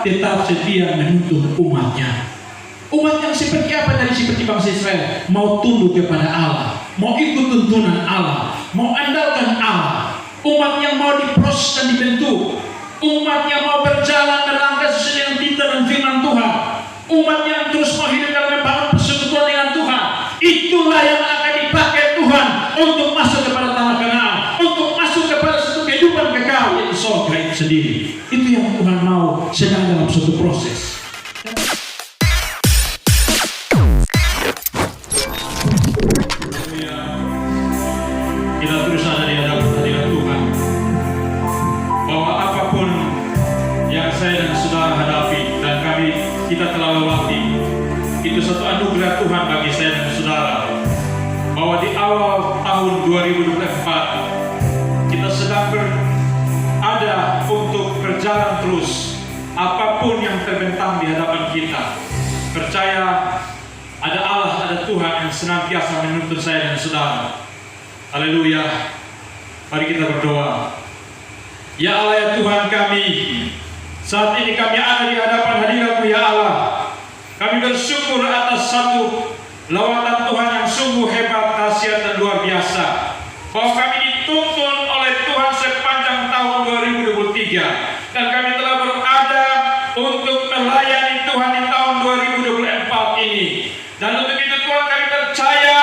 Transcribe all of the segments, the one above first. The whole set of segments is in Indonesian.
tetap setia menuntun umatnya. Umat yang seperti apa tadi? Seperti bangsa Israel, mau tunduk kepada Allah, mau ikut tuntunan Allah, mau andalkan Allah. Umat yang mau diproses dan dibentuk, umat yang mau berjalan dan langkah sesuai dengan titah dan firman Tuhan, umat yang terus mau hidup dalam membangun persekutuan dengan Tuhan. Itulah yang akan dipakai Tuhan untuk masuk kepada tanah Kanaan, untuk masuk kepada satu kehidupan kekal, yaitu surga itu sendiri. Itu yang Tuhan mau sedang dalam suatu proses. Kita terus ada di hadapan hadirat Tuhan, bahwa apapun yang saya dan saudara hadapi dan kita telah lewati, itu satu anugerah Tuhan bagi saya dan saudara, bahwa di awal tahun 2024 kita sedang berada untuk berjalan terus. Apapun yang terbentang di hadapan kita, percaya ada Allah, ada Tuhan yang senantiasa menuntun saya dan saudara. Haleluya. Mari kita berdoa. Ya Allah, ya Tuhan kami, saat ini kami ada di hadapan hadirat-Mu ya Allah. Kami bersyukur atas satu lawatan Tuhan yang sungguh hebat, dahsyat dan luar biasa, bahwa kami dituntun oleh Tuhan sepanjang tahun 2023, dan kami telah berada untuk melayani Tuhan di tahun 2024 ini. Dan untuk itu Tuhan, kami percaya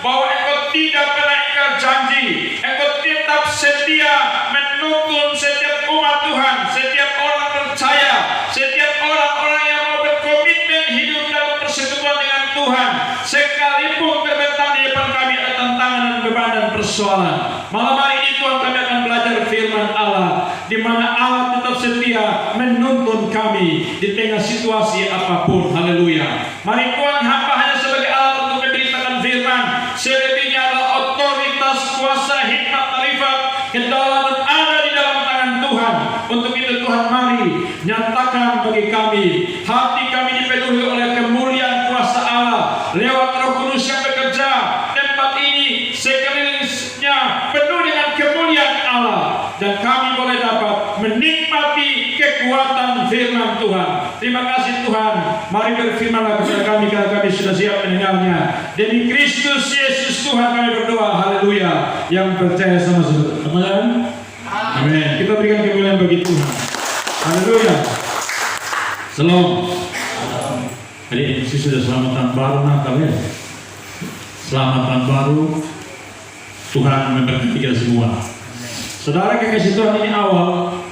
bahwa Engkau tidak pernah ingkar janji. Engkau tetap setia menuntun setiap umat Tuhan, setiap orang percaya, setiap orang-orang yang mau berkomitmen hidup dalam persekutuan dengan Tuhan. Sekalipun terbentang di depan kami ada tantangan dan beban dan persoalan, malam hari ini Tuhan, kami akan belajar firman Allah, di mana Allah tetap setia menuntun kami di tengah situasi apapun. Haleluya. Mari Tuhan, hamba hanya sebagai alat untuk memberitakan firman. Selebihnya adalah otoritas, kuasa, hikmat, marifat, kedaulatan ada di dalam tangan Tuhan. Untuk itu Tuhan, mari nyatakan bagi kami, hati kami dipenuhi oleh kemuliaan kuasa Allah lewat Roh Kudus yang bekerja. Tempat ini sekelilingnya penuh dengan kemuliaan Allah, dan kami boleh dapat menikmati kekuatan firman Tuhan. Terima kasih Tuhan. Mari berfirmanlah kepada kami kalau kami sudah siap mendengarnya. Demi Kristus Yesus Tuhan kami berdoa. Haleluya. Yang percaya sama saudara. Amin. Amin. Kita berikan kemuliaan bagi Tuhan. Haleluya. Shalom. Hari ini sudah selamat tahun baru Natal ya. Selamat tahun baru. Tuhan memberkati kita semua. Saudara kekasih Tuhan, ini awal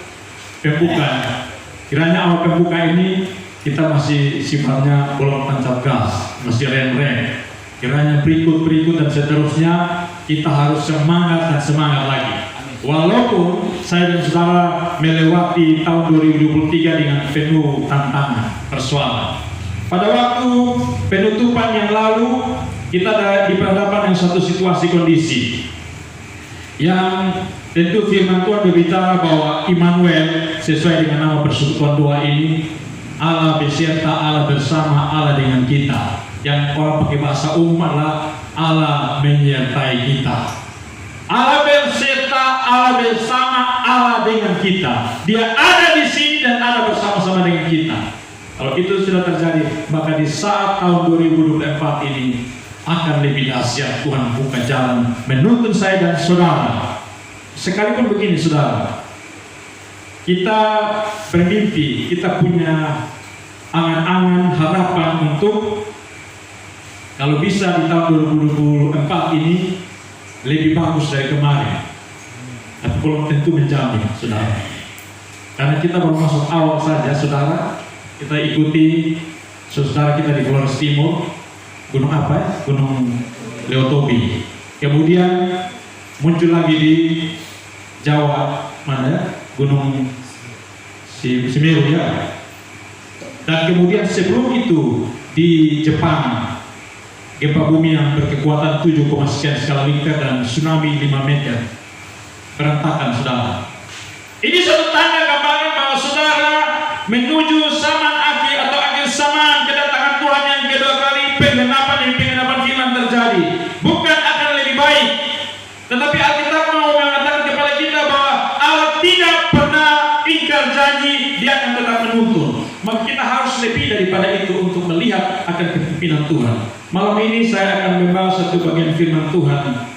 pembukaan. Kiranya awal pembuka ini kita masih sifatnya belum tancap gas, masih rem-rem. Kiranya berikut dan seterusnya kita harus semangat dan semangat lagi. Walaupun saya dan saudara melewati tahun 2023 dengan penuh tantangan, persoalan. Pada waktu penutupan yang lalu, kita ada diperhadapkan dengan satu situasi kondisi yang tentu firman Tuhan berbicara bahwa Immanuel, sesuai dengan nama persekutuan doa ini, Allah beserta, Allah bersama, Allah dengan kita. Yang orang pakai bahasa umum adalah Allah menyertai kita. Allah beserta, Allah bersama, Allah dengan kita. Dia ada di sini dan ada bersama-sama dengan kita. Kalau itu sudah terjadi, maka di saat tahun 2024 ini akan lebih dahsyat. Tuhan buka jalan menuntun saya dan saudara. Sekalipun begini saudara, kita bermimpi, kita punya angan-angan, harapan untuk kalau bisa di tahun 2024 ini lebih bagus dari kemarin. Tapi belum tentu menjamin saudara, karena kita baru masuk awal saja saudara. Kita ikuti saudara kita di Flores Timur, gunung apa ya? Gunung Leotobi. Kemudian muncul lagi di Jawa, mana ya? Gunung Semeru ya. Dan kemudian sebelum itu di Jepang, gempa bumi yang berkekuatan 7, sekian skala Richter dan tsunami 5 meter. Berantakan saudara. Ini suatu tanda gambaran bahwa saudara menuju zaman akhir atau akhir zaman, kedatangan Tuhan yang kedua kali, penggenapan firman terjadi. Bukan akan lebih baik, tetapi Alkitab mau mengatakan kepada kita bahwa Allah tidak pernah ingkar janji, Dia akan tetap menuntun. maka kita harus lebih daripada itu untuk melihat akan kepimpinan Tuhan. Malam ini saya akan membahas satu bagian firman Tuhan,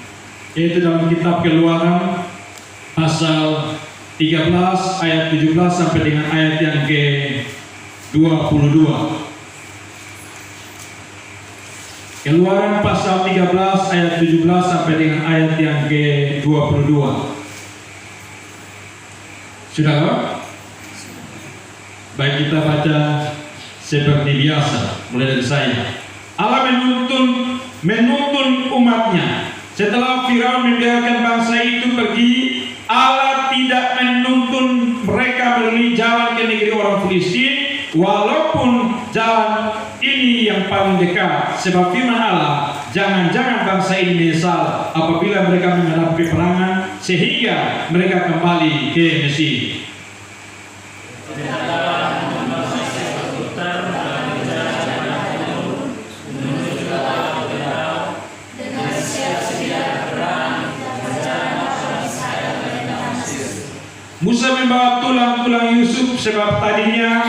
yaitu dalam kitab Keluaran pasal 13 ayat 17 sampai dengan ayat yang ke-22. Keluaran pasal 13 ayat 17 sampai dengan ayat yang ke-22. Sudah? Baik, kita baca seperti biasa, mulai dari saya. Allah menuntun umatnya. Setelah Firaun membiarkan bangsa itu pergi, Allah tidak menuntun mereka melalui jalan ke negeri orang Filistin, walaupun jalan ini yang paling dekat. Sebab firman Allah, jangan-jangan bangsa ini menyesal apabila mereka menghadapi peperangan, sehingga mereka kembali ke Mesir. Musa membawa tulang-tulang Yusuf, sebab tadinya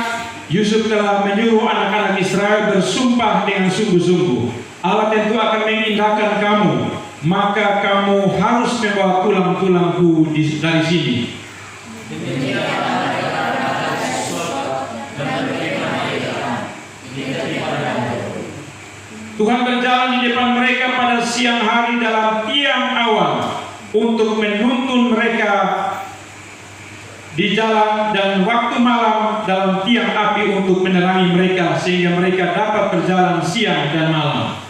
Yusuf telah menyuruh anak-anak Israel bersumpah dengan sungguh-sungguh, Allah tentu akan mengindahkan kamu, maka kamu harus membawa tulang-tulangku dari sini. Tuhan berjalan di depan mereka pada siang hari dalam tiang awan untuk menuntun mereka di jalan, dan waktu malam dalam tiang api untuk menerangi mereka, sehingga mereka dapat berjalan siang dan malam.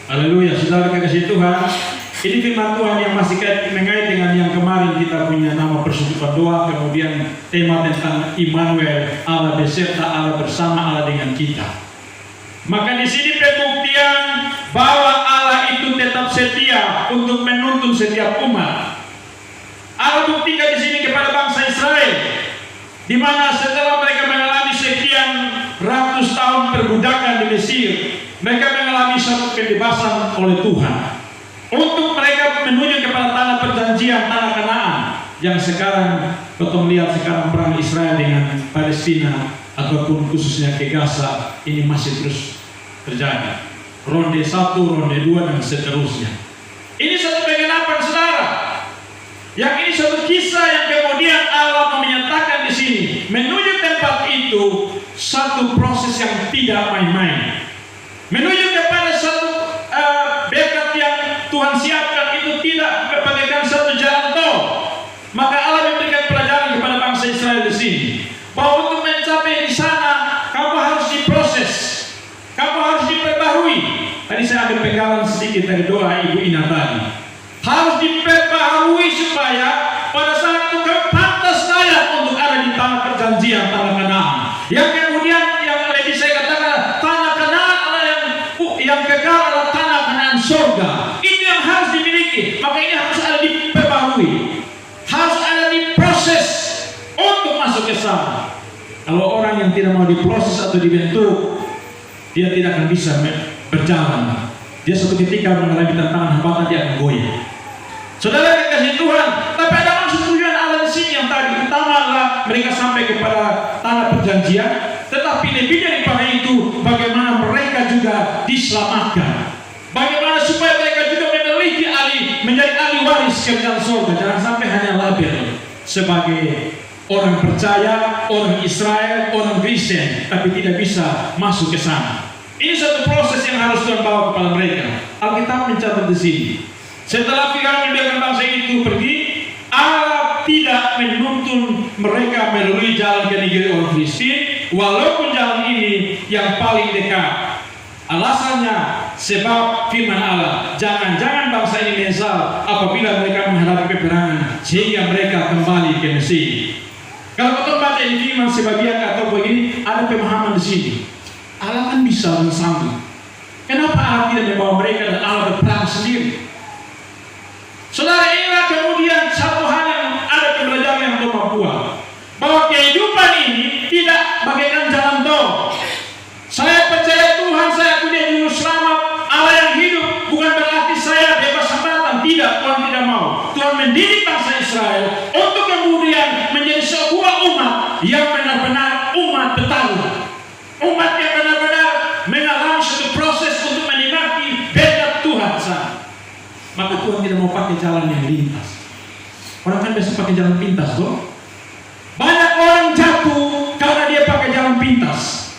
Haleluya, saudara kekasih Tuhan. Ini firman Tuhan yang masih mengait dengan yang kemarin kita punya nama persekutuan doa, kemudian tema tentang Immanuel, Allah beserta, Allah bersama, Allah dengan kita. Maka di sini pembuktian bahwa Allah itu tetap setia untuk menuntun setiap umat. Allah buktikan di sini kepada bangsa Israel, di mana setelah mereka mengalami sekian ratus tahun perbudakan di Mesir, mereka mengalami satu kebebasan oleh Tuhan untuk mereka menuju kepada tanah perjanjian, tanah Kanaan, yang sekarang kita melihat sekarang perang Israel dengan Palestina ataupun khususnya ke Gaza ini masih terus terjadi. Ronde 1, ronde 2 dan seterusnya. Ini satu penggenapan, saudara. Yang ini satu kisah yang kemudian Allah menyatakan di sini. Menuju tempat itu satu proses yang tidak main-main. Menuju kepada satu berkat yang Tuhan siapkan itu tidak bagaikan satu jalan tol. Maka Allah memberikan pelajaran kepada bangsa Israel di sini, bahwa untuk mencapai di sana kamu harus diproses, kamu harus diperbarui. Tadi saya ambil pegangan sedikit dari doa Ibu Ina tadi. Harus diperbarui supaya pada saat itu kamu pantas layak untuk ada di tanah perjanjian, tanah Kanaan. Yang kemudian yang lebih saya katakan tanah Kanaan adalah yang kekal, adalah tanah Kanaan surga. Ini yang harus dimiliki. Maka ini harus ada diperbarui, harus ada diproses untuk masuk ke sana. Kalau orang yang tidak mau diproses atau dibentuk, dia tidak akan bisa berjalan. Dia suatu ketika mengalami tantangan hambatan, dia akan goyah. Saudara kekasih Tuhan, tapi ada maksud tujuan Allah di sini yang tadi utama adalah mereka sampai kepada tanah perjanjian, tetapi lebih daripada itu, bagaimana mereka juga diselamatkan. Bagaimana supaya mereka juga memiliki menjadi ahli waris kerajaan surga. Jangan sampai hanya label sebagai orang percaya, orang Israel, orang Kristen, tapi tidak bisa masuk ke sana. Ini satu proses yang harus Tuhan bawa kepada mereka. Alkitab mencatat di sini. Setelah Firaun membiarkan bangsa itu pergi, Allah tidak menuntun mereka melalui jalan ke negeri orang Filistin, walaupun jalan ini yang paling dekat. Alasannya sebab firman Allah, jangan-jangan bangsa ini menyesal apabila mereka menghadapi peperangan, sehingga mereka kembali ke Mesir. Kalau kita baca ini firman sebagian atau begini, ada pemahaman di sini. Allah kan bisa dan sanggup. Kenapa Allah tidak membawa mereka dan Allah berperang sendiri? Saudara, inilah kemudian satu hal yang ada pembelajaran yang Tuhan buat, bahwa kehidupan ini tidak bagaikan jalan tol. Saya percaya Tuhan, saya punya juru selamat Allah yang hidup, bukan berarti saya benar-benar bertaruh. Umat yang benar-benar mengalami suatu proses untuk menikmati berkat Tuhan sana. Maka Tuhan tidak mau pakai jalan yang lintas. Orang kan biasa pakai jalan pintas loh. Banyak orang jatuh karena dia pakai jalan pintas.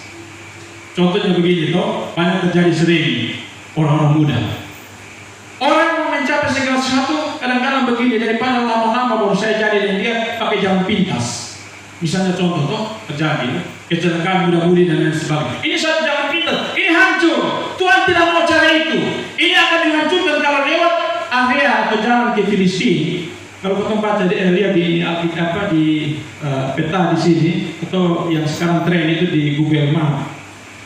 Contohnya begini toh, banyak terjadi sering orang-orang muda. Orang mau mencapai segala sesuatu kadang-kadang begini, daripada lama-lama baru saya jadi, dan dia pakai jalan pintas. Misalnya contoh toh terjadi kecelakaan muda-mudi dan lain sebagainya. Ini suatu jalan pintas, ini hancur. Tuhan tidak mau cara itu. Ini akan dihancurkan kalau lewat area atau jalan ke Filistin. Kalau kita baca lihat di peta di sini, atau yang sekarang tren itu di Google Map,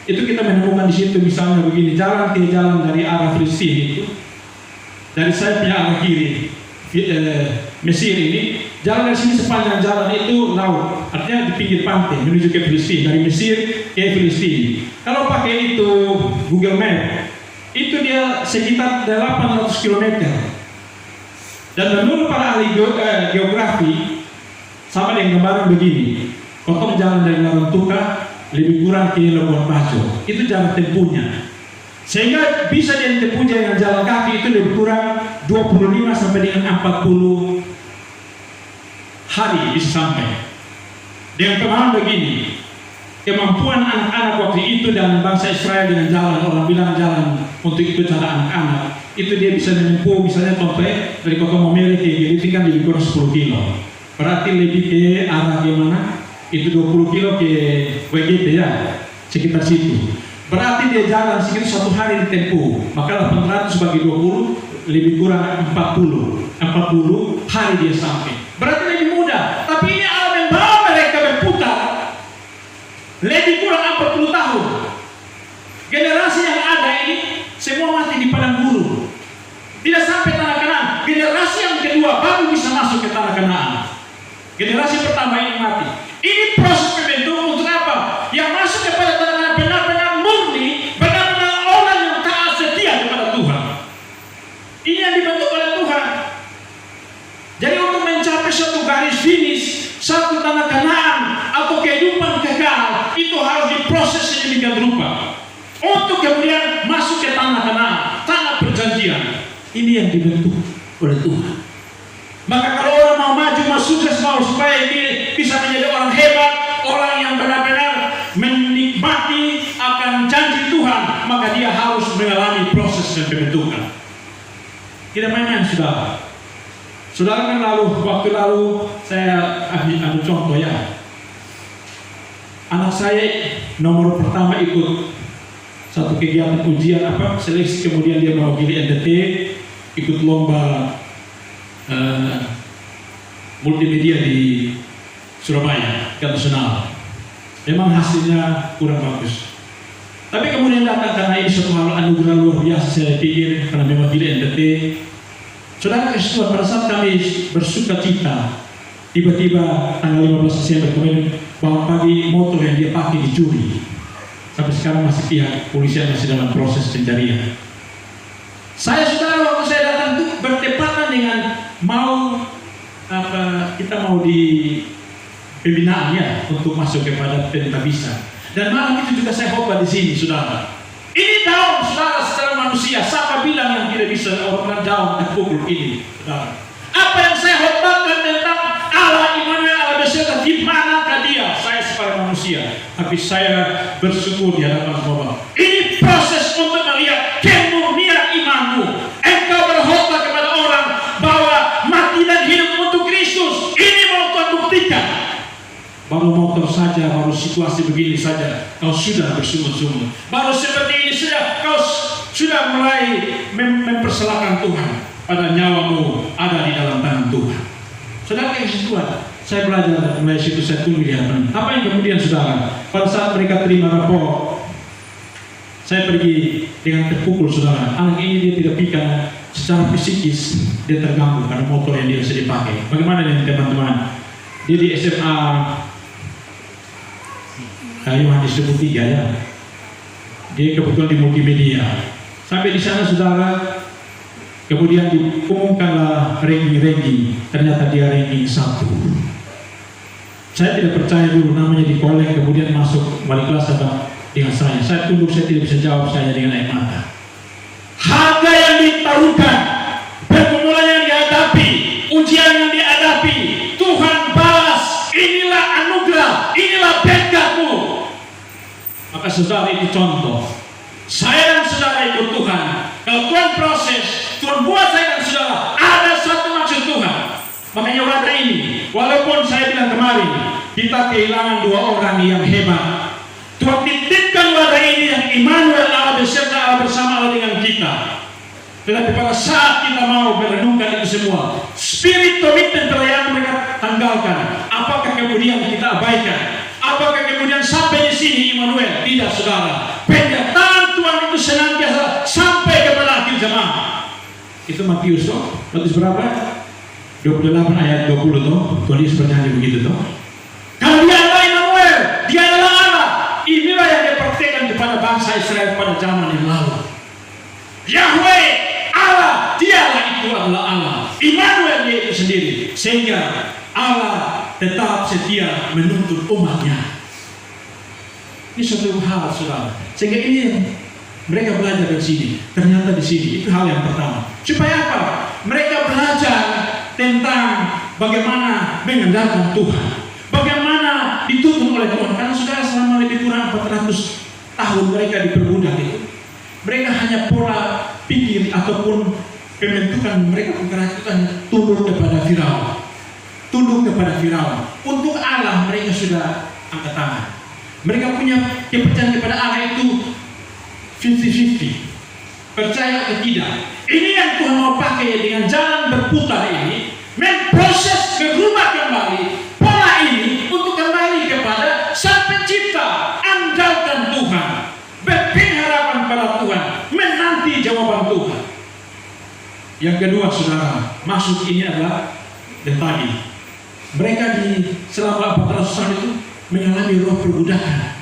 itu kita menemukan di situ misalnya begini, jalan dari arah Filistin itu, dari saya punya arah kiri Mesir ini, jalan dari sini sepanjang jalan itu laut, artinya di pinggir pantai menuju ke Filistin, dari Mesir ke Filistin. Kalau pakai itu Google Map, itu dia sekitar 800 km. Dan menurut para ahli geografi, sama dengan gambaran begini, potong jalan dari Larang Tuka lebih kurang ke Labuan Bajo, itu jalan tempuhnya. Sehingga bisa ditempuh dengan jalan kaki itu lebih kurang 25 sampai dengan 40 hari bisa sampai. Dengan pemahaman begini, kemampuan anak-anak waktu itu dan bangsa Israel dengan jalan, orang bilang jalan untuk itu cara anak-anak, itu dia bisa menempuh misalnya contohnya dari kota Momere ke Giliti kan lebih kurang 10 kilo. Berarti lebih ke arah gimana? Itu 20 kilo ke WGP ya, sekitar situ. Berarti dia jalan sekitar 1 hari ditempuh. Maka 800 bagi 20 lebih kurang 40 hari dia sampai. Berarti lebih mudah. Tapi ini Allah membawa mereka berputar lebih kurang 40 tahun. Generasi yang ada ini semua mati di padang gurun. Tidak sampai tanah Kanaan. Generasi yang kedua baru bisa masuk ke tanah Kanaan. Generasi pertama ini mati. Ini proses pembentukan untuk apa? Yang masuk kepada tanah Kanaan benar-benar murni, benar-benar orang yang taat setia kepada Tuhan. Ini yang dibentuk oleh Tuhan. Jadi untuk mencapai suatu garis finish, satu tanah Kanaan atau kehidupan kekal, itu harus diproses sedemikian rupa. Untuk kemudian masuk ke tanah Kanaan, tanah perjanjian. Ini yang dibentuk oleh Tuhan. Maka kalau orang mau maju, mau sukses, mau supaya dia bisa menjadi orang hebat, orang yang benar-benar menikmati akan janji Tuhan, maka dia harus mengalami proses dan pembentukan. Tidak main-main, saudara. Saudara kan waktu lalu saya ambil contoh ya. Anak saya nomor pertama ikut satu kegiatan ujian seleksi, kemudian dia mewakili NDT, ikut lomba multimedia di Surabaya nasional. Memang hasilnya kurang bagus. Tapi kemudian datang karena ini suatu hal anugerah luar biasa, saya pikir, karena mewakili NDT. Saudara kasih Tuhan, pada saat kami bersuka cita, tiba-tiba tanggal 15 Desember kemarin, bangun pagi motor yang dia pakai dicuri. Sampai sekarang masih pihak polisian masih dalam proses pencarian. Saya saudara, waktu saya datang itu bertepatan dengan kita mau di pembinaan ya untuk masuk kepada pentabisa. Dan malam itu juga saya khotbah di sini, saudara. Ini daun, saudara, secara manusia. Siapa bilang yang tidak bisa orang daun terpukul ini, saudara? Apa yang saya khotbahkan tentang Allah Immanuel, Allah beserta, di manakah dia? Saya sebagai manusia, tapi saya bersyukur di hadapan Allah. Ini proses untuk melihat kemurnian imanmu. Engkau berkhotbah kepada orang bahwa mati dan hidup untuk Kristus. Ini mau Tuhan buktikan. Baru motor saja, baru situasi begini saja, kau sudah bersungguh-sungguh. Baru seperti ini saja, kau sudah mulai mempersilahkan Tuhan. Pada nyawamu ada di dalam tangan Tuhan. Saudara yang Tuhan, saya belajar mulai situ, saya tunggu di hadapan. Apa yang kemudian saudara, pada saat mereka terima rapor, saya pergi dengan terpukul, saudara. Anak ini dia tidak pikir secara fisikis, dia terganggu karena motor yang dia bisa dipakai. Bagaimana dengan teman-teman? Dia di SMA Yohanes 3 ya. Dia kebetulan di multimedia. Sampai di sana saudara, kemudian diumumkanlah ranking. Ternyata dia ranking 1. Saya tidak percaya dulu namanya dikolek kemudian masuk balik kelas datang dengan saya. Saya tunduk, saya tidak bisa jawab saya dengan air mata. Harga yang ditaruhkan, pergumulan yang dihadapi, ujian yang dihadapi, Tuhan balas. Inilah anugerah, inilah berkatmu. Maka saudara, itu contoh. Saya dan saudara ikut Tuhan. Kalau Tuhan proses, Tuhan buat saya dan saudara, ada satu maksud Tuhan. Makanya wadah ini, walaupun saya bilang kemarin, kita kehilangan 2 orang yang hebat. Tuhan titipkan wadah ini yang Immanuel, Allah beserta Allah bersama Allah dengan kita. Tetapi pada saat kita mau merenungkan itu semua, spirit komitmen pelayanan mereka tanggalkan. Apakah kemudian kita abaikan? Apakah kemudian sampai di sini Immanuel? Tidak, saudara. Penyertaan Tuhan itu senantiasa sampai kepada akhir zaman. Itu Matius toh. Matius berapa? 28 ayat 20 toh. Tuhan Yesus bernyanyi begitu toh. Kalau dia adalah Immanuel, dia adalah Allah. Inilah yang dipraktikkan kepada bangsa Israel pada zaman yang lalu. Yahweh, Allah, dialah itu adalah Allah. Immanuel dia itu sendiri. Sehingga Allah tetap setia menuntut umatnya. Ini suatu hal, saudara. Sehingga ini yang mereka belajar dari sini. Ternyata di sini itu hal yang pertama. Supaya apa? Mereka belajar tentang bagaimana mengandalkan Tuhan, bagaimana dituntun oleh Tuhan. Karena saudara, selama lebih kurang 400 tahun mereka diperbudak itu, mereka hanya pola pikir ataupun pembentukan mereka pengkerasukan tunduk kepada Firaun. Tunduk kepada Firaun. Untuk Allah mereka sudah angkat tangan. Mereka punya kepercayaan kepada Allah itu 50-50. Percaya atau tidak. Ini yang Tuhan mau pakai dengan jalan berputar ini, memproses, merubah kembali pola ini untuk kembali kepada Sang Pencipta. Andalkan Tuhan, berpengharapan pada Tuhan, menanti jawaban Tuhan. Yang kedua, saudara, maksud ini adalah dan tadi mereka di selama 400 tahun itu mengalami roh perbudakan.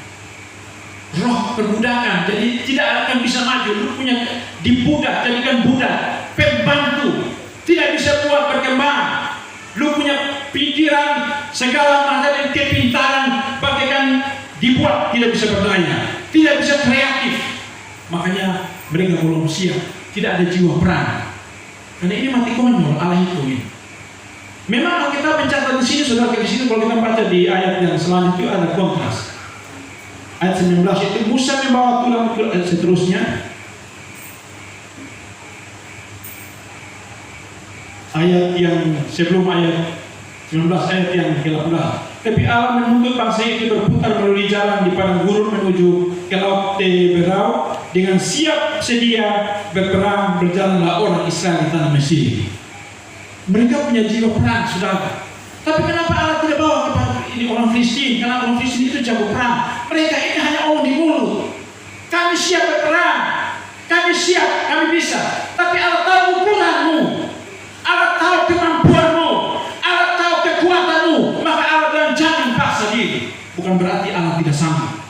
Roh perbudakan, jadi tidak akan bisa maju. Lu punya dibudak, jadikan budak, pembantu, tidak bisa buat berkembang. Lu punya pikiran segala macam dan kepintaran, bagaikan dibuat tidak bisa berdaya, tidak bisa kreatif. Makanya mereka belum siap, tidak ada jiwa perang. Karena ini mati konyol Allah itu ini. Memang kalau kita mencatat di sini, saudara, di sini kalau kita baca di ayat yang selanjutnya ada kontras. Ayat 19 itu Musa membawa tulang seterusnya. Ayat yang sebelum ayat 19 ayat yang ke-18. Tapi Allah menuntut bangsa itu berputar melalui jalan di padang gurun menuju ke laut Teberau dengan siap sedia berperang. Berjalanlah orang Israel di tanah Mesir. Mereka punya jiwa perang, saudara. Tapi kenapa Allah tidak bawa kepada ini orang Filistin? Karena orang Filistin itu jago perang. Mereka ini hanya orang di mulut. Kami siap berperang, kami siap, kami bisa. Tapi Allah tahu ukuranmu, Allah tahu kemampuanmu, Allah tahu kekuatanmu. Maka Allah bilang jangan paksa diri. Bukan berarti Allah tidak sanggup.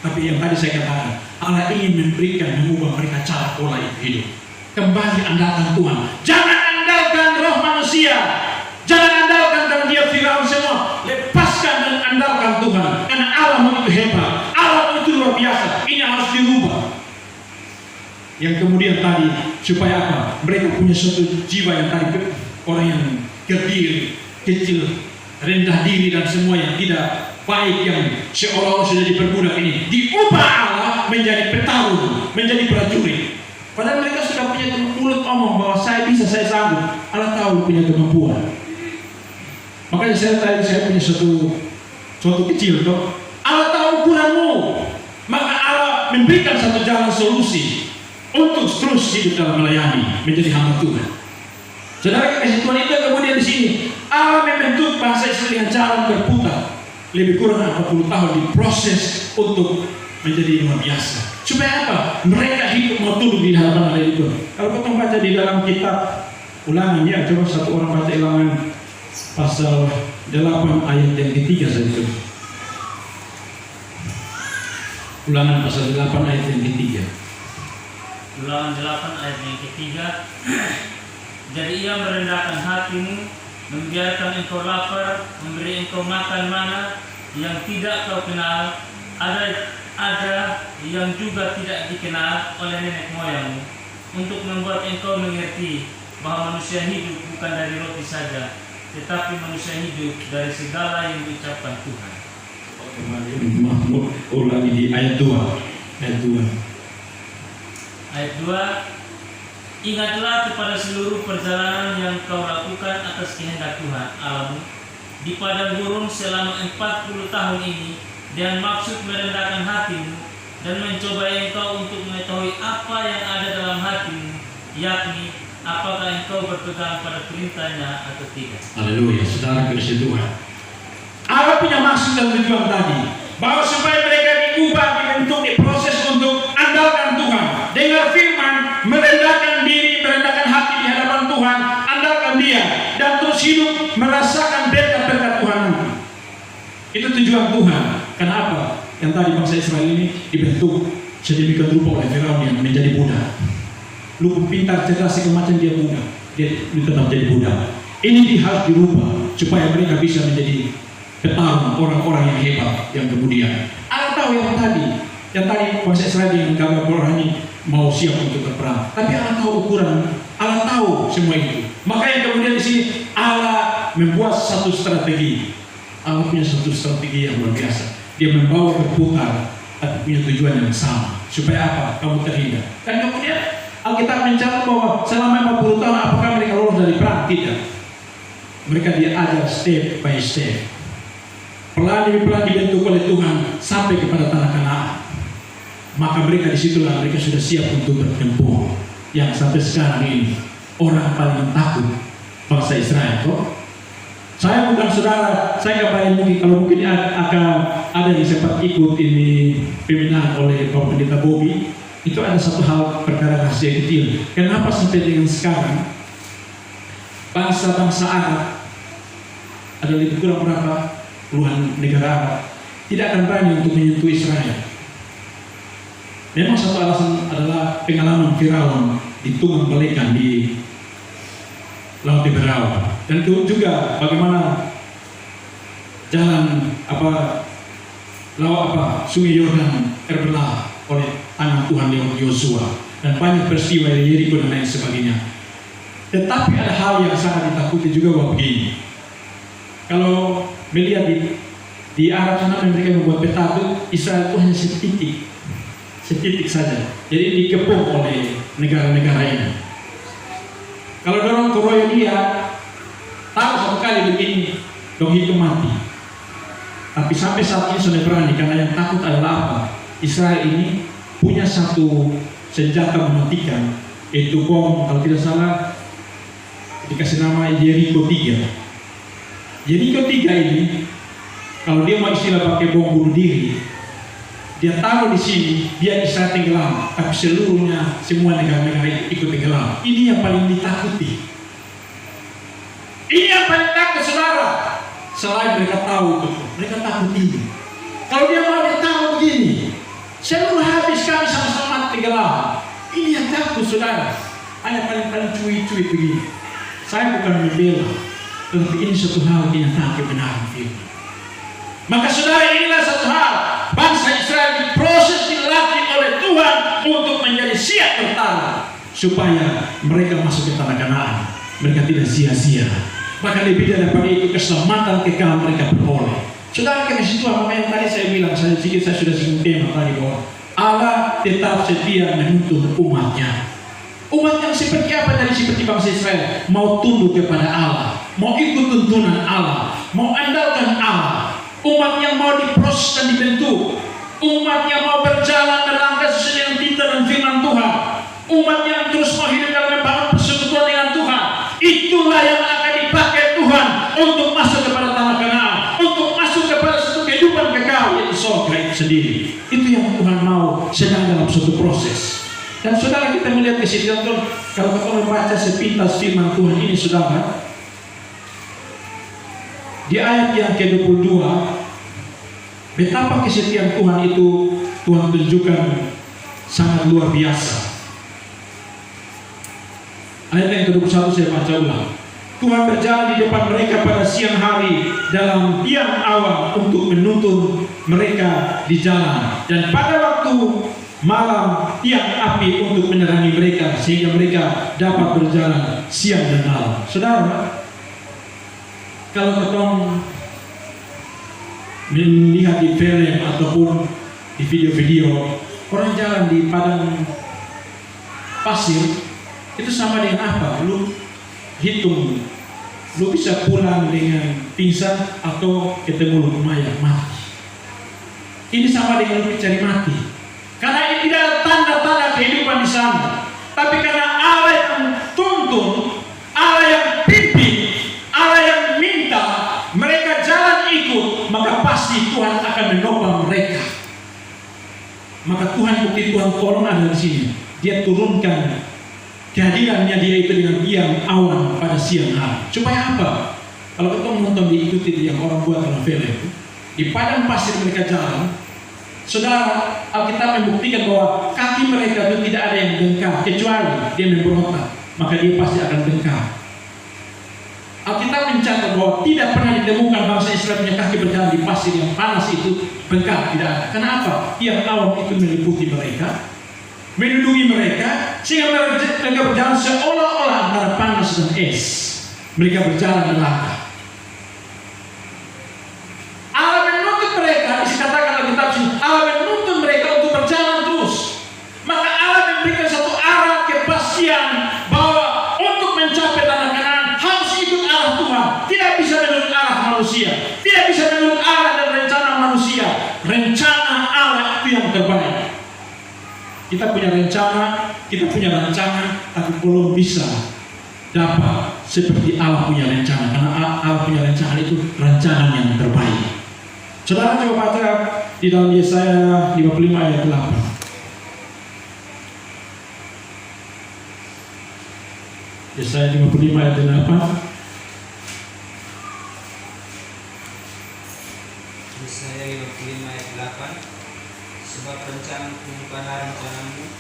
Tapi yang tadi saya katakan, Allah ingin memberikan, mengubah mereka cara pola hidup. Kembali andalkan Tuhan. Jangan andalkan roh manusia. Jangan andalkan dan dia Firaun semua. Lepaskan dan andalkan Tuhan. Karena Allah itu hebat. Allah itu luar biasa. Ini harus dirubah. Yang kemudian tadi, supaya apa? Mereka punya suatu jiwa yang tadi, orang yang kerdil, kecil, rendah diri dan semua yang tidak baik, yang seolah-olah sudah diperbudak ini, diubah Allah menjadi petarung, menjadi prajurit. Padahal mereka sudah punya mulut omong bahwa saya bisa, saya sanggup. Allah tahu punya kemampuan. Makanya saya punya suatu kecil toh. Allah tahu ukuranmu. Maka Allah memberikan satu jalan solusi untuk terus hidup dalam melayani, menjadi hamba Tuhan. Saudara kasih Tuhan itu kemudian di sini Allah membentuk bangsa Israel dengan jalan berputar lebih kurang 40 tahun diproses untuk menjadi luar biasa. Supaya apa? Mereka hidup mau tunduk di hadapan Allah itu. Kalau kita baca di dalam kitab Ulangan, ya coba satu orang baca Ulangan pasal 8 ayat yang ketiga saja itu. Ulangan pasal 8 ayat yang ketiga. Ulangan 8 ayat yang ketiga. Jadi ia merendahkan hatimu membiarkan engkau lapar, memberi engkau makan mana yang tidak kau kenal, ada yang juga tidak dikenal oleh nenek moyangmu, untuk membuat engkau mengerti bahwa manusia hidup bukan dari roti saja, tetapi manusia hidup dari segala yang diucapkan Tuhan. Ulangi di ayat 2. Ayat 2. Ayat 2. Ingatlah kepada seluruh perjalanan yang kau lakukan atas kehendak Tuhan Allahmu di padang gurun selama 40 tahun ini, dengan maksud merendahkan hatimu dan mencobai engkau untuk mengetahui apa yang ada dalam hatimu, yakni apakah engkau berpegang pada perintahnya atau tidak. Haleluya, saudara kasih Tuhan. Allah punya maksud dan tujuan tadi, bahwa supaya mereka diubah, dibentuk, diproses untuk andalkan Tuhan. Dengar firman, merendahkan diri, merendahkan hati di hadapan Tuhan, andalkan Dia, dan terus hidup merasakan berkat-berkat Tuhan nanti. Itu tujuan Tuhan. Kenapa? Yang tadi bangsa Israel ini dibentuk sedemikian rupa oleh Firaun yang menjadi budak. Lu pintar, cerdas, segala macam dia budak, dia tetap jadi budak. Ini harus dirubah supaya mereka bisa menjadi petarung, orang-orang yang hebat yang kemudian. Allah tahu yang tadi bangsa Israel yang gagal berani mau siap untuk berperang. Tapi Allah tahu ukuran, Allah tahu semua itu. Maka yang kemudian di sini Allah membuat satu strategi. Allah punya satu strategi yang luar biasa. Dia membawa berputar, tapi punya tujuan yang sama. Supaya apa? Kamu terhindar. Dan kemudian Alkitab mencatat bahwa selama 40 tahun apakah mereka lolos dari perang? Tidak. Mereka diajar step by step. Pelan demi pelan dibentuk oleh Tuhan sampai kepada tanah Kanaan. Maka mereka disitulah mereka sudah siap untuk bertempur. Yang sampai sekarang ini orang paling takut bangsa Israel. Kok? Saya bukan saudara, saya nggak mungkin kalau mungkin akan ada yang sempat ikut ini pembinaan oleh Bapak Pendeta Bobby. Itu ada satu hal perkara rahasia kecil. Kenapa sampai dengan sekarang bangsa-bangsa Arab, ada lebih kurang berapa puluhan negara Arab, tidak akan berani untuk menyentuh Israel? Memang satu alasan adalah pengalaman Firaun ditunggak balikan di Laut Teberau, dan itu juga bagaimana jalan Sungai Yordan terbelah oleh tangan Tuhan lewat Yosua, dan banyak peristiwa di Yeriko dan lain sebagainya. Tetapi ada hal yang sangat ditakuti juga bahwa begini. Kalau melihat di Arab sana mereka membuat peta itu, Israel itu hanya setitik saja. Jadi dikepung oleh negara-negara ini. Kalau dorong ke royal dia, tahu satu kali begini, dong itu mati. Tapi sampai saat ini sudah berani, karena yang takut adalah apa? Israel ini punya satu senjata mematikan, yaitu bom, kalau tidak salah dikasih nama Yeriko 3. Yeriko 3 ini, kalau dia mau istilah pakai bom bunuh diri, dia taruh di sini, dia bisa tenggelam, tapi seluruhnya semua negara-negara ikut tenggelam. Ini yang paling ditakuti. Ini yang paling takut, saudara. Selain mereka tahu itu, mereka takut ini. Kalau dia mau dia tahu begini, seluruh habis kami sama-sama tenggelam. Ini yang takut, saudara. Hanya paling cuit-cuit begini. Saya bukan membela, tetapi ini satu hal kenyataan kebenaran firman. Maka saudara, inilah satu hal. Bangsa Israel diproses, dilatih oleh Tuhan untuk menjadi siap bertarung, supaya mereka masuk ke tanah Kanaan. Mereka tidak sia-sia. Bahkan lebih daripada itu, keselamatan kekal mereka beroleh. Saudara, kasih Tuhan, makanya tadi saya bilang, saya sudah singgung tema tadi bahwa Allah tetap setia menuntun umatnya. Umat yang seperti apa tadi? Seperti bangsa Israel, mau tunduk kepada Allah, mau ikut tuntunan Allah, mau andalkan Allah. Umat yang mau diproses dan dibentuk, umat yang mau berjalan dalam sesuai dengan titah dan firman Tuhan, umat yang terus mau hidup dalam membangun persekutuan dengan Tuhan. Itulah yang akan dipakai Tuhan untuk masuk kepada tanah Kanaan, untuk masuk kepada satu kehidupan kekal, yaitu surga itu sendiri. Itu yang Tuhan mau sedang dalam suatu proses. Dan saudara, kita melihat di sini, kalau kita membaca sepintas firman Tuhan ini, saudara, di ayat yang ke-22, betapa kesetiaan Tuhan itu Tuhan tunjukkan sangat luar biasa. Ayat yang ke-21 saya baca ulang. Tuhan berjalan di depan mereka pada siang hari dalam tiang awan untuk menuntun mereka di jalan, dan pada waktu malam tiang api untuk menerangi mereka sehingga mereka dapat berjalan siang dan malam. Saudara, kalau ketong melihat di film ataupun di video-video orang jalan di padang pasir, itu sama dengan apa? Lu hitung, lu bisa pulang dengan pingsan atau ketemu lu mayat mati. Ini sama dengan lu cari mati, karena ini tidak ada tanda-tanda kehidupan di sana. Tapi karena Allah yang tuntun, Allah yang pimpin, Allah yang minta mereka jalan ikut, maka pasti Tuhan akan menopang mereka. Maka Tuhan, bukti Tuhan tolong ada di sini. Dia turunkan kehadirannya dia itu dengan tiang awan pada siang hari. Supaya apa? Kalau kita menonton diikuti yang orang buat dalam film, di padang pasir mereka jalan. Saudara, Alkitab membuktikan bahwa kaki mereka itu tidak ada yang bengkak, kecuali dia memberontak, maka dia pasti akan bengkak. Alkitab mencatat bahwa tidak pernah ditemukan bangsa Israel punya kaki berjalan di pasir yang panas itu bengkak, tidak ada. Kenapa? Tiang awan itu meliputi mereka, melindungi mereka, sehingga mereka berjalan seolah-olah antara panas dan es. Mereka berjalan melangkah. Allah menuntut mereka, dikatakan Alkitab sini, Allah menuntut mereka untuk berjalan terus. Maka Allah memberikan satu arah kepastian bahwa untuk mencapai tanah Kanaan harus ikut arah Tuhan. Tidak bisa menurut arah manusia, tidak bisa menurut arah dan rencana manusia. Rencana Allah itu yang terbaik. Kita punya rencana, kita punya rancangan, tapi belum bisa dapat seperti Allah punya rencana. Karena Allah punya rencana itu rancangan yang terbaik. Saudara coba baca di dalam Yesaya 55 ayat 8. Yesaya 55 ayat 8. Yesaya 55 ayat 8. Sebab rencanaku bukanlah rencanamu,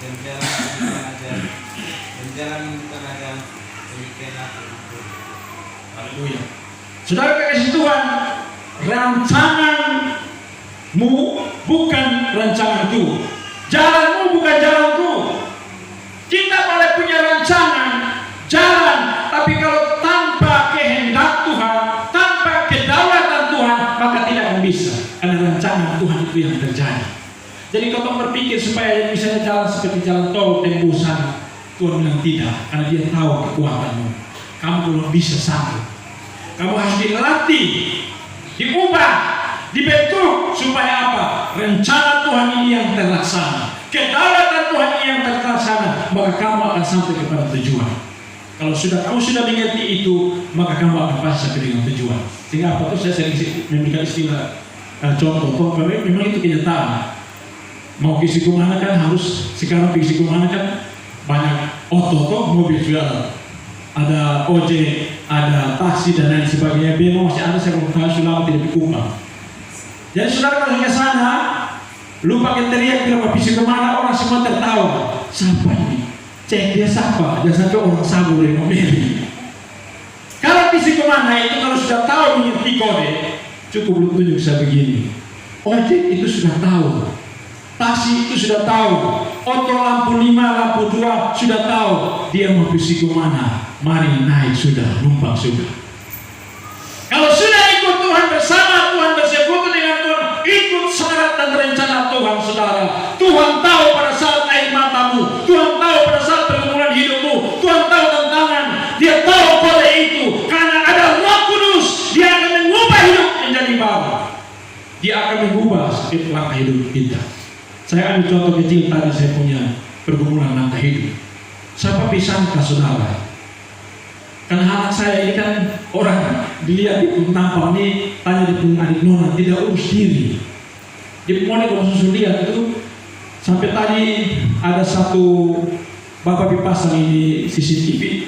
dan jalanku bukan ajaran, dan jalanmu bukan ajaran, demikianlah firman-Ku. Haleluya. Saudara kekasih Tuhan, rancanganmu bukan rancanganku, jalanmu bukan jalanku. Kita boleh punya rancangan, jalan, tapi kalau tanpa kehendak Tuhan, tanpa kedaulatan Tuhan, maka tidak akan bisa. Karena rancangan Tuhan itu yang terjadi. Jadi kalau berpikir supaya misalnya jalan seperti jalan tol tembus sana, Tuhan bilang tidak, karena Dia tahu kekuatanmu. Kamu belum bisa sanggup. Kamu harus dilatih, diubah, dibentuk supaya apa? Rencana Tuhan ini yang terlaksana, kedaulatan Tuhan ini yang terlaksana, maka kamu akan sampai kepada tujuan. Kalau kamu sudah mengerti itu, maka kamu akan pasti sampai dengan tujuan. Sehingga apa tuh saya sering memberikan istilah contoh, memang itu kenyataan. Mau pergi kemana kan harus, sekarang pergi kemana kan banyak otot, mobil sudah ada ojek, ada taksi dan lain sebagainya. Bemo masih ada, saya belum tahu sudah tidak dikumpul. Jadi saudara kalau ke sana, lu pakai teriak bilang mau pergi kemana, orang semua tertawa. Siapa ini? Cek dia siapa? Jangan sampai orang sabur yang memilih. Kalau pergi kemana itu kalau sudah tahu mengerti kode, cukup lu tunjuk saya begini. Ojek itu sudah tahu, taksi itu sudah tahu, oto lampu 5, lampu 2 sudah tahu. Dia mau pergi kemana? Mari naik sudah, numpang sudah. Kalau sudah ikut Tuhan bersama, Tuhan bersekutu dengan Tuhan, ikut syarat dan rencana Tuhan, saudara. Tuhan tahu pada saat air matamu, Tuhan tahu pada saat pergumulan hidupmu, Tuhan tahu tantangan, Dia tahu kode itu. Karena ada Roh Kudus, Dia akan mengubah hidup menjadi baru. Dia akan mengubah setiap langkah hidup kita. Saya ambil contoh kecil tadi, saya punya pergumulan langkah hidup. Siapa pisangka saudara? Karena anak saya ini kan orang dilihat di pun tampang ini, tanya di pun adik nona, tidak urus diri. Dia mulai kalau susun lihat itu, sampai tadi ada satu bapak dipasang ini CCTV.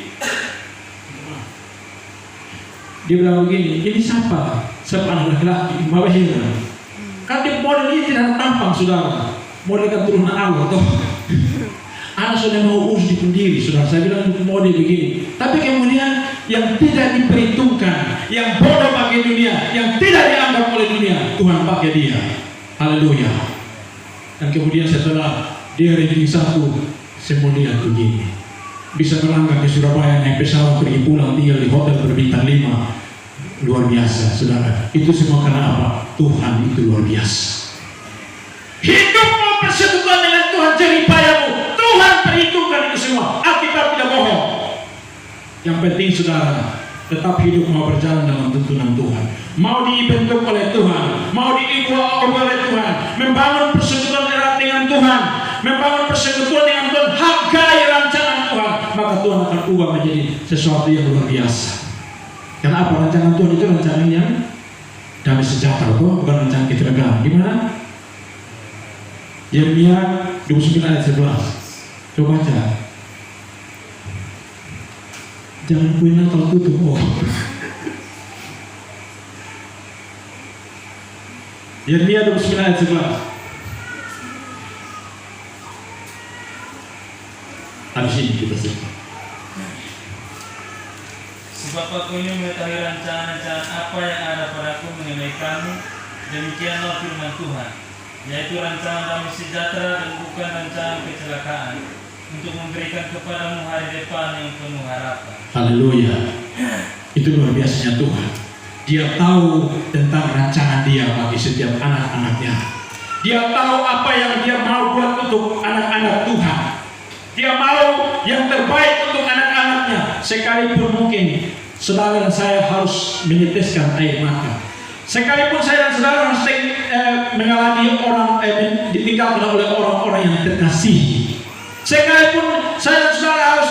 Dia bilang begini, ini siapa? Siapa anak laki-laki? Bawa heran. Kan dia model ini tidak tampang saudara. Model kan turunan Allah toh. Anak sudah mau urus diri, saudara. Saya bilang mau dia begini. Tapi kemudian yang tidak diperhitungkan, yang bodoh bagi dunia, yang tidak dianggap oleh dunia, Tuhan pakai dia. Haleluya. Dan kemudian setelah dia ranking 1, saya mau lihat begini. Bisa berangkat ke Surabaya naik pesawat pergi pulang tinggal di hotel berbintang 5. Luar biasa, saudara. Itu semua karena apa? Tuhan itu luar biasa. Hidupmu persekutuan dengan Tuhan, jeripayamu. Tuhan perhitungkan itu semua. Alkitab tidak bohong. Yang penting saudara tetap hidup mau berjalan dalam tuntunan Tuhan. Mau dibentuk oleh Tuhan, mau diubah oleh Tuhan, membangun persekutuan erat dengan Tuhan, membangun persekutuan dengan Tuhan, hargai rancangan Tuhan, maka Tuhan akan ubah menjadi sesuatu yang luar biasa. Karena apa? Rancangan Tuhan itu rancangan yang damai sejahtera, bukan rancangan ketegangan. Gimana? Yeremia 29 ayat 11. Coba baca. Jangan kue Natal tutup. Yeremia 29 ayat 11. Habis ini kita selesai. Sebab aku ini mengetahui rancangan-rancangan apa yang ada padaku mengenai kamu, demikianlah firman Tuhan, yaitu rancangan damai sejahtera dan bukan rancangan kecelakaan, untuk memberikan kepadamu hari depan yang penuh harapan. Haleluya. Itu luar biasanya Tuhan. Dia tahu tentang rancangan dia bagi setiap anak-anaknya. Dia tahu apa yang dia mau buat untuk anak-anak Tuhan. Dia mau yang terbaik untuk anak-anaknya. Sekalipun mungkin saudara dan saya harus meneteskan air mata. Sekalipun saya dan saudara harus mengalami ditinggalkan oleh orang-orang yang terkasihi. Sekalipun saya dan saudara harus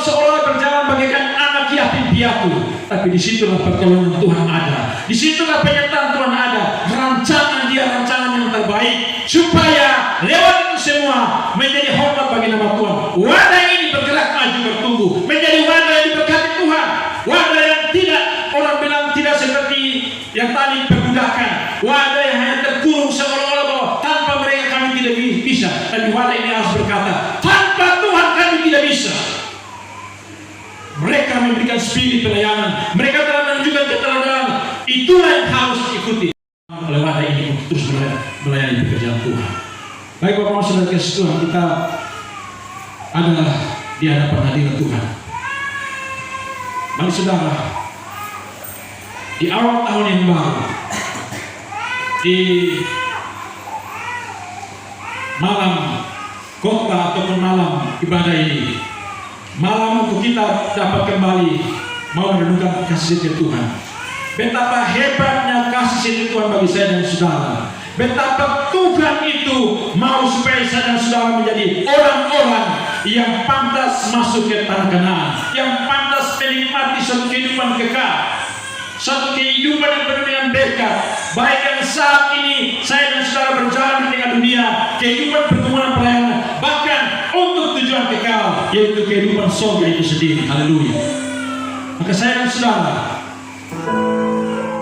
seolah berjalan bagaikan anak yatim piatu. Tapi disitulah pertolongan Tuhan ada. Disitulah penyertaan Tuhan ada. Rancangan dia, rancangan yang terbaik. Supaya lewat itu semua menjadi hormat bagi nama Tuhan. Wadah ini bergerak maju bertumbuh. Menjadi wadah yang diberkati Tuhan. Wadah yang tidak, orang bilang tidak seperti yang tadi perbudakan. Wadah yang hanya terkurung seolah-olah bahwa tanpa mereka kami tidak bisa. Tapi wadah ini harus berkata, tanpa Tuhan kami tidak bisa. Mereka memberikan spirit pelayanan. Mereka telah menunjukkan keteladanan. Itulah yang harus diikuti oleh wadah ini untuk terus melayani pekerjaan Tuhan. Baik Bapak Saudara kasih Tuhan, kita adalah di hadapan hadirat Tuhan. Mari saudara, di awal tahun yang baru, di malam khotbah ataupun malam ibadah ini, malam untuk kita dapat kembali mau merenungkan kasih setia Tuhan. Betapa hebatnya kasih setia Tuhan bagi saya dan saudara. Betapa Tuhan itu mau supaya saya dan saudara menjadi orang-orang yang pantas masuk ke tanah Kanaan, yang pantas menikmati suatu kehidupan kekal, suatu kehidupan yang penuh dengan berkat. Baik yang saat ini saya dan saudara berjalan dengan dunia, kehidupan pertemuan pelayanan, bahkan untuk tujuan kekal, yaitu kehidupan surga itu sendiri. Haleluya. Maka saya dan saudara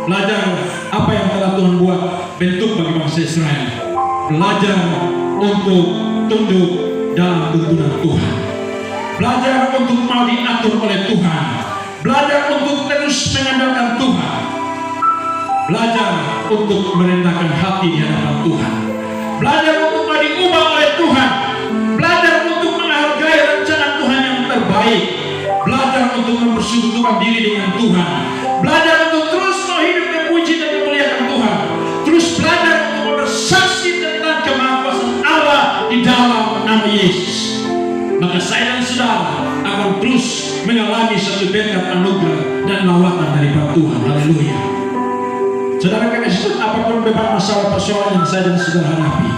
belajar apa yang telah Tuhan buat bentuk bagi bangsa Israel. Belajar untuk tunduk dalam tuntunan Tuhan. Belajar untuk mau diatur oleh Tuhan. Belajar untuk terus mengandalkan Tuhan. Belajar untuk merendahkan hati di hadapan Tuhan. Belajar untuk mau diubah oleh Tuhan. Belajar untuk menghargai rencana Tuhan yang terbaik. Belajar untuk mempersekutukan diri dengan Tuhan. Belajar untuk terus mau hidup memuji dan memuliakan Tuhan. Terus belajar untuk bersaksi tentang kemampuan Allah di dalam nama Yesus. Maka saya dan saudara akan terus mengalami satu berkat anugerah dan lawatan daripada Tuhan. Haleluya. Saudara kekasih, apapun beban masalah persoalan yang saya dan saudara hadapi,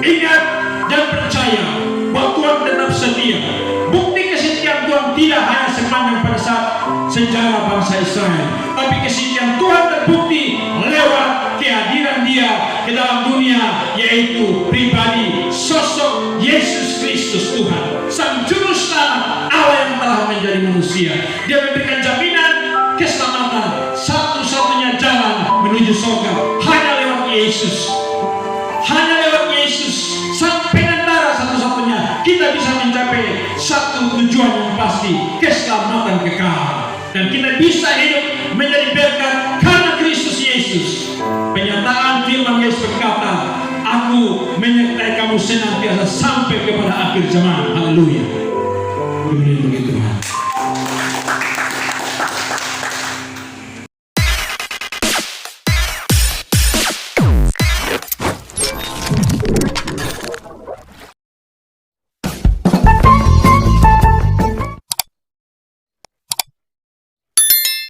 ingat dan percaya bahwa Tuhan tetap setia. Bukti kesetiaan Tuhan tidak hanya sepanjang pada saat sejarah bangsa Israel, tapi kesetiaan Tuhan terbukti lewat kehadiran Dia ke dalam dunia, yaitu pribadi sosok Yesus Kristus Tuhan, Sang Juru Selamat Allah yang telah menjadi manusia. Dia memberikan jaminan keselamatan, satu-satunya jalan menuju surga hanya lewat Yesus. Hanya lewat Yesus, Sang Pengantara satu-satunya kita bisa menjadi keselamatan kekal. Dan kita bisa hidup menjadi berkat karena Kristus Yesus. Penyataan firman Yesus berkata, aku menyertai kamu senantiasa sampai kepada akhir zaman. Haleluya. Begitu Tuhan.